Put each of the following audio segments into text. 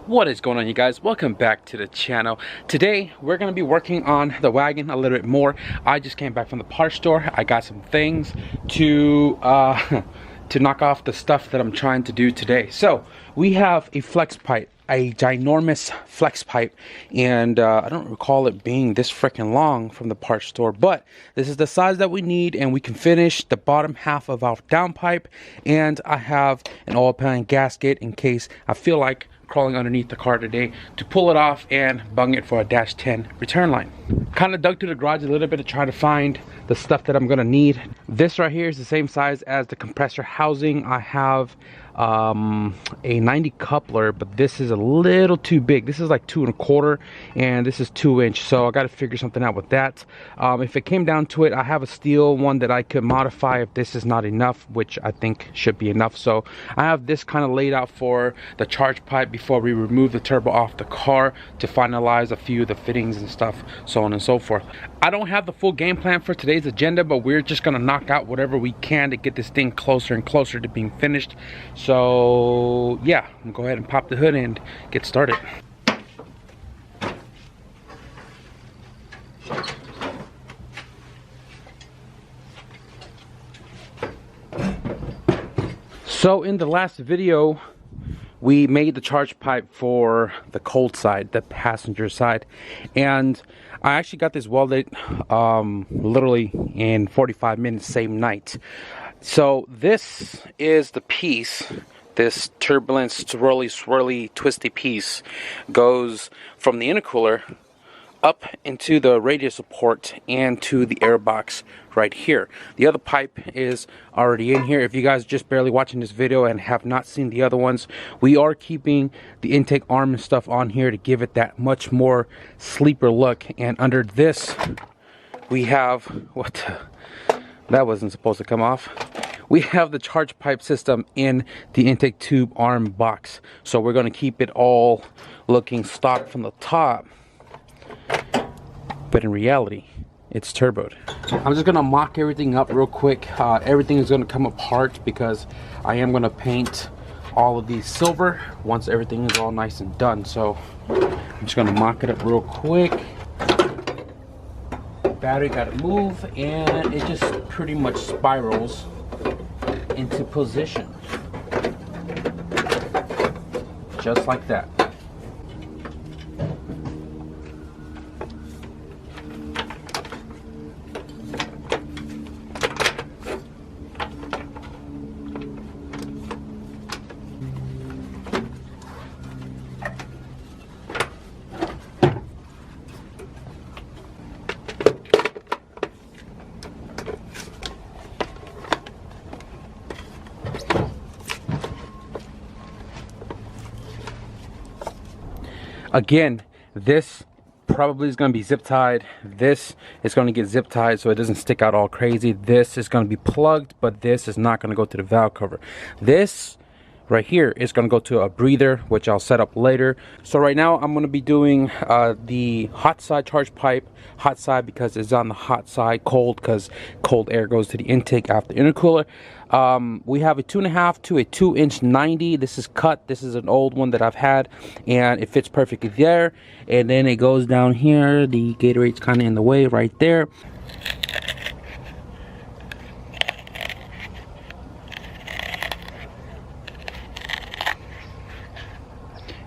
What is going on, you guys? Welcome back to the channel. Today we're going to be working on the wagon a little bit more. I just came back from the parts store. I got some things to to knock off the stuff that I'm trying to do today. So we have a flex pipe, a ginormous flex pipe, and I don't recall it being this freaking long from the parts store, but this is the size that we need, and we can finish the bottom half of our downpipe. And I have an oil pan gasket in case I feel like crawling underneath the car today to pull it off and bung it for a -10 return line. Kind of dug through the garage a little bit to try to find the stuff that I'm gonna need. This right here is the same size as the compressor housing. I have a 90 coupler, but this is a little too big. This is like 2 1/4 and this is 2-inch, so I got to figure something out with that. If it came down to it, I have a steel one that I could modify if this is not enough, which I think should be enough. So I have this kind of laid out for the charge pipe before we remove the turbo off the car to finalize a few of the fittings and stuff, so on and so forth. I don't have the full game plan for today's agenda, but we're just gonna knock out whatever we can to get this thing closer and closer to being finished. So yeah, I'm gonna go ahead and pop the hood and get started. So in the last video, we made the charge pipe for the cold side, the passenger side, and I actually got this welded literally in 45 minutes, same night. So this is the piece. This turbulent, swirly, twisty piece goes from the intercooler up into the radiator support and to the air box right here. The other pipe is already in here. If you guys just barely watching this video and have not seen the other ones, we are keeping the intake arm and stuff on here to give it that much more sleeper look. And under this we have that wasn't supposed to come off. We have the charge pipe system in the intake tube arm box, so we're going to keep it all looking stock from the top, but in reality it's turboed. I'm just gonna mock everything up real quick. Everything is gonna come apart because I am gonna paint all of these silver once everything is all nice and done. So I'm just gonna mock it up real quick. Battery gotta move, and it just pretty much spirals into position, just like that. Again, this probably is going to be zip tied. This is going to get zip tied so it doesn't stick out all crazy. This is going to be plugged, but this is not going to go to the valve cover. This right here is going to go to a breather, which I'll set up later. So right now I'm going to be doing the hot side charge pipe. Hot side because it's on the hot side, cold because cold air goes to the intake after intercooler. We have a 2.5 to a 2-inch 90. This is cut. This is an old one that I've had, and it fits perfectly there. And then it goes down here. The Gatorade's kind of in the way right there.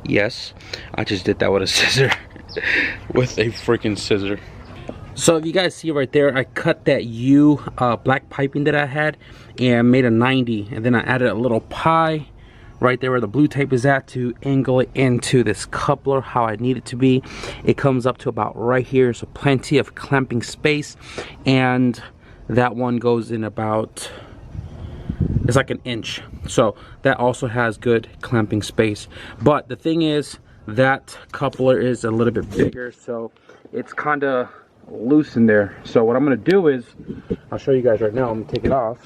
Yes, I just did that with a scissor. With a freaking scissor. So if you guys see right there, I cut that U black piping that I had and made a 90, and then I added a little pie right there where the blue tape is at to angle it into this coupler how I need it to be. It comes up to about right here, so plenty of clamping space, and that one goes in about, it's like an inch, so that also has good clamping space. But the thing is, that coupler is a little bit bigger, so it's kind of loose in there. So what I'm going to do is, I'll show you guys right now. I'm going to take it off.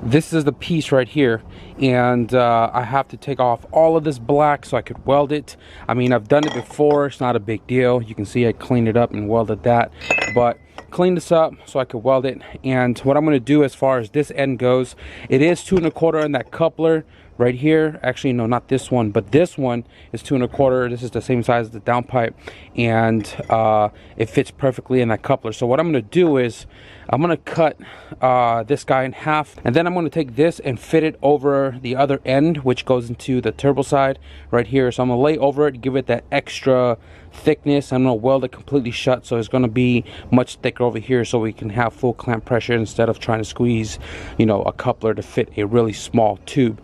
This is the piece right here, and I have to take off all of this black so I could weld it. I mean, I've done it before, it's not a big deal. You can see I cleaned it up and welded that, but clean this up so I could weld it. And what I'm going to do as far as this end goes, it is 2 1/4 in that coupler, right here. Actually, no, not this one, but this one is 2 1/4. This is the same size as the downpipe, and it fits perfectly in that coupler. So what I'm going to do is I'm going to cut this guy in half, and then I'm going to take this and fit it over the other end, which goes into the turbo side right here. So I'm going to lay over it, give it that extra thickness. I'm going to weld it completely shut, so it's going to be much thicker over here, so we can have full clamp pressure instead of trying to squeeze, you know, a coupler to fit a really small tube.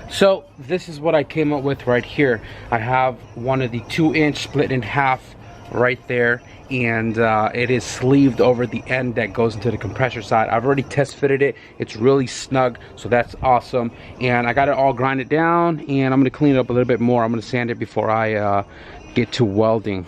So this is what I came up with right here. I have one of the 2-inch split in half right there, and it is sleeved over the end that goes into the compressor side. I've already test fitted it. It's really snug, so that's awesome. And I got it all grinded down, and I'm going to clean it up a little bit more. I'm going to sand it before I get to welding.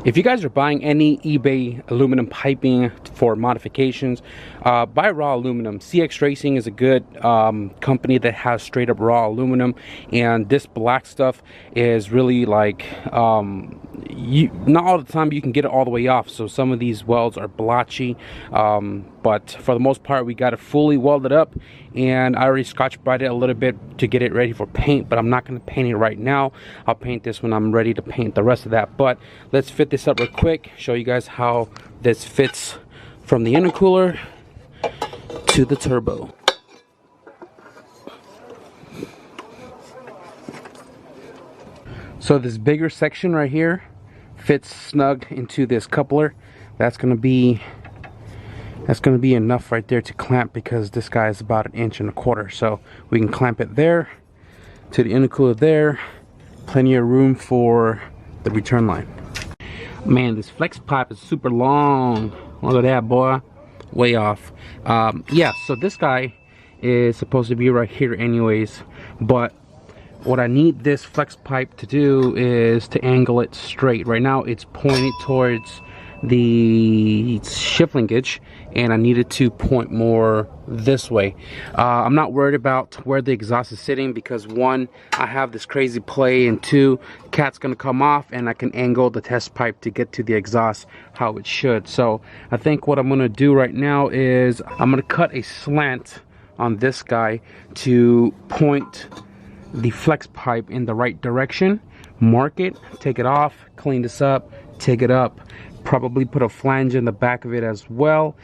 If you guys are buying any eBay aluminum piping for modifications, buy raw aluminum. CX Racing is a good company that has straight up raw aluminum, and this black stuff is really like not all the time you can get it all the way off, so some of these welds are blotchy, but for the most part we got it fully welded up, and I already scotch brighted it a little bit to get it ready for paint, but I'm not going to paint it right now. I'll paint this when I'm ready to paint the rest of that. But let's fit this up real quick, show you guys how this fits from the intercooler to the turbo. So this bigger section right here fits snug into this coupler. That's gonna be enough right there to clamp, because this guy is about 1 1/4 inches. So we can clamp it there to the intercooler there. Plenty of room for the return line. Man, this flex pipe is super long. Look at that, boy. Way off. Yeah, so this guy is supposed to be right here anyways, but what I need this flex pipe to do is to angle it straight. Right now it's pointed towards the shift linkage, and I need it to point more this way. I'm not worried about where the exhaust is sitting, because one, I have this crazy play, and two, cat's gonna come off and I can angle the test pipe to get to the exhaust how it should. So I think what I'm gonna do right now is I'm gonna cut a slant on this guy to point the flex pipe in the right direction, mark it, take it off, clean this up, take it up, probably put a flange in the back of it as well.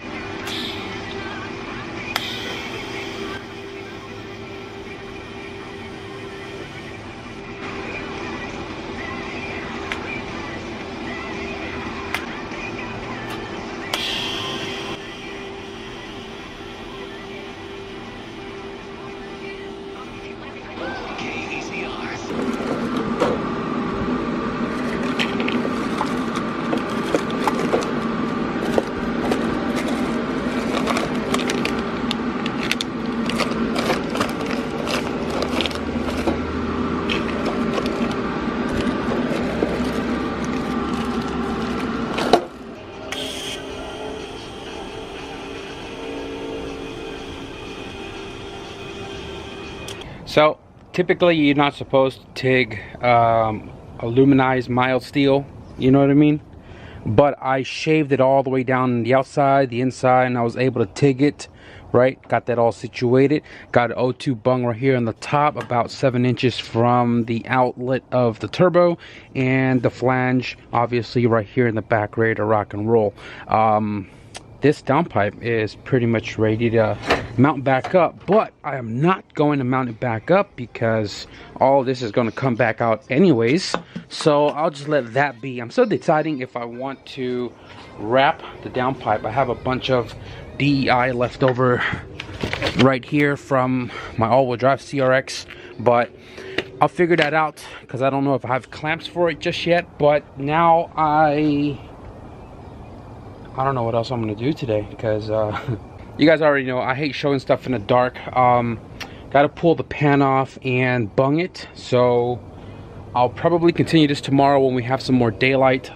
So typically you're not supposed to TIG aluminized mild steel, you know what I mean? But I shaved it all the way down the outside, the inside, and I was able to TIG it, right? Got that all situated. Got an O2 bung right here on the top, about 7 inches from the outlet of the turbo, and the flange obviously right here in the back, ready to rock and roll. This downpipe is pretty much ready to mount back up, but I am not going to mount it back up because all this is going to come back out anyways, so I'll just let that be. I'm still deciding if I want to wrap the downpipe. I have a bunch of DEI left over right here from my all-wheel drive CRX, but I'll figure that out because I don't know if I have clamps for it just yet. But now I don't know what else I'm gonna do today, because you guys already know I hate showing stuff in the dark. Gotta pull the pan off and bung it, so I'll probably continue this tomorrow when we have some more daylight.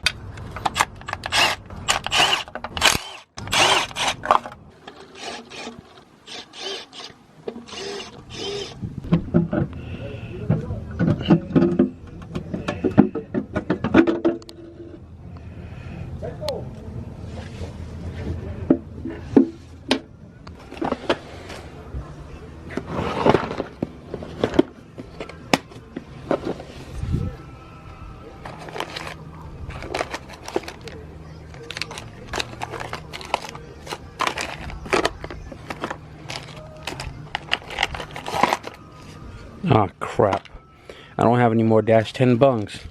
Ah, crap. I don't have any more dash 10 bungs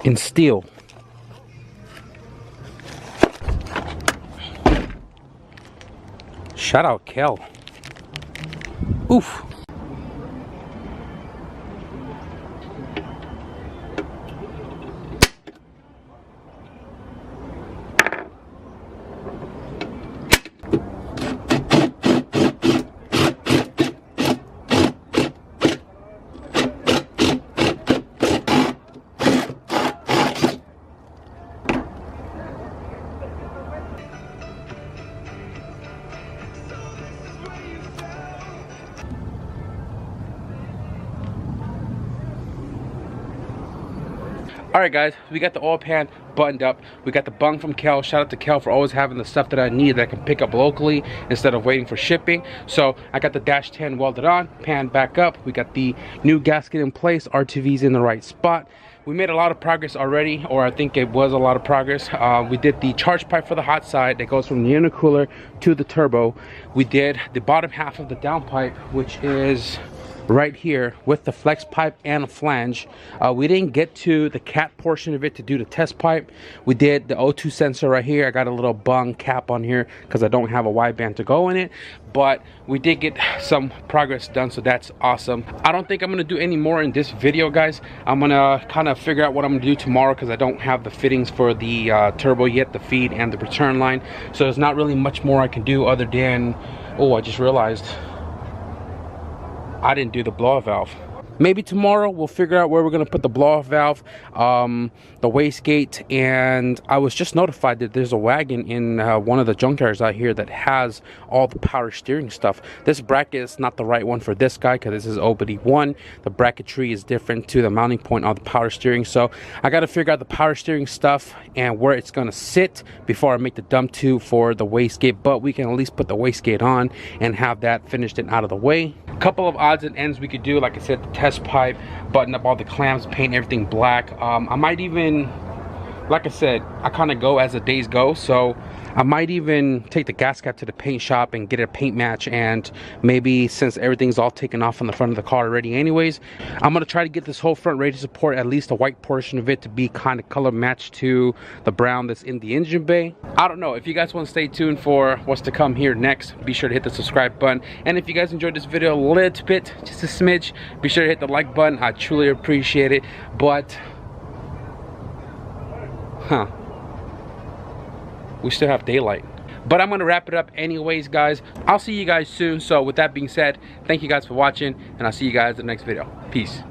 in steel. Shout out Kel. Oof. Alright guys, we got the oil pan buttoned up. We got the bung from Kel. Shout out to Kel for always having the stuff that I need that I can pick up locally instead of waiting for shipping. So I got the dash 10 welded on, pan back up. We got the new gasket in place. RTV's in the right spot. We made a lot of progress already, or I think it was a lot of progress. We did the charge pipe for the hot side that goes from the intercooler to the turbo. We did the bottom half of the down pipe, which is right here with the flex pipe and a flange. We didn't get to the cat portion of it to do the test pipe. We did the O2 sensor right here. I got a little bung cap on here because I don't have a wideband to go in it, but we did get some progress done, so that's awesome. I don't think I'm gonna do any more in this video, guys. I'm gonna kind of figure out what I'm gonna do tomorrow because I don't have the fittings for the turbo yet, the feed and the return line, so there's not really much more I can do other than, oh, I just realized I didn't do the blow-off valve. Maybe tomorrow we'll figure out where we're gonna put the blow-off valve, the wastegate, and I was just notified that there's a Wagon in one of the junkyards out here that has all the power steering stuff. This bracket is not the right one for this guy because this is OBD1. The bracketry is different to the mounting point on the power steering, so I gotta figure out the power steering stuff and where it's gonna sit before I make the dump tube for the wastegate, but we can at least put the wastegate on and have that finished and out of the way. A couple of odds and ends we could do, like I said, the test pipe, button up all the clamps, paint everything black. I might even, like I said, I kind of go as the days go, so I might even take the gas cap to the paint shop and get a paint match, and maybe since everything's all taken off on the front of the car already anyways, I'm gonna try to get this whole front radiator support, at least the white portion of it, to be kind of color matched to the brown that's in the engine bay. I don't know. If you guys want to stay tuned for what's to come here next, be sure to hit the subscribe button, and if you guys enjoyed this video a little bit, just a smidge, be sure to hit the like button. I truly appreciate it. But we still have daylight, but I'm gonna wrap it up anyways, guys. I'll see you guys soon. So with that being said, thank you guys for watching, and I'll see you guys in the next video. Peace.